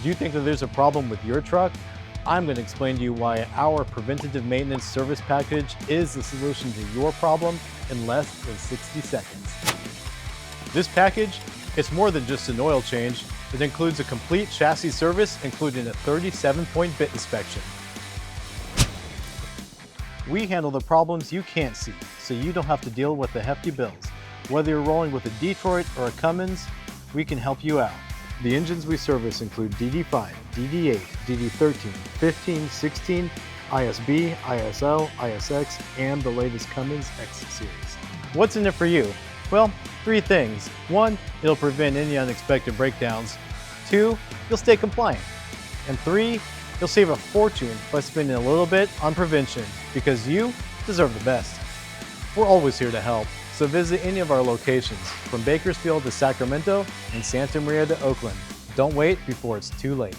Do you think that there's a problem with your truck? I'm going to explain to you why our preventative maintenance service package is the solution to your problem in less than 60 seconds. This package, it's more than just an oil change. It includes a complete chassis service, including a 37-point bit inspection. We handle the problems you can't see, so you don't have to deal with the hefty bills. Whether you're rolling with a Detroit or a Cummins, we can help you out. The engines we service include DD5, DD8, DD13, 15, 16, ISB, ISL, ISX, and the latest Cummins X series. What's in it for you? Well, 3 things. 1, it'll prevent any unexpected breakdowns. 2, you'll stay compliant. And 3, you'll save a fortune by spending a little bit on prevention, because you deserve the best. We're always here to help, so visit any of our locations, from Bakersfield to Sacramento and Santa Maria to Oakland. Don't wait before it's too late.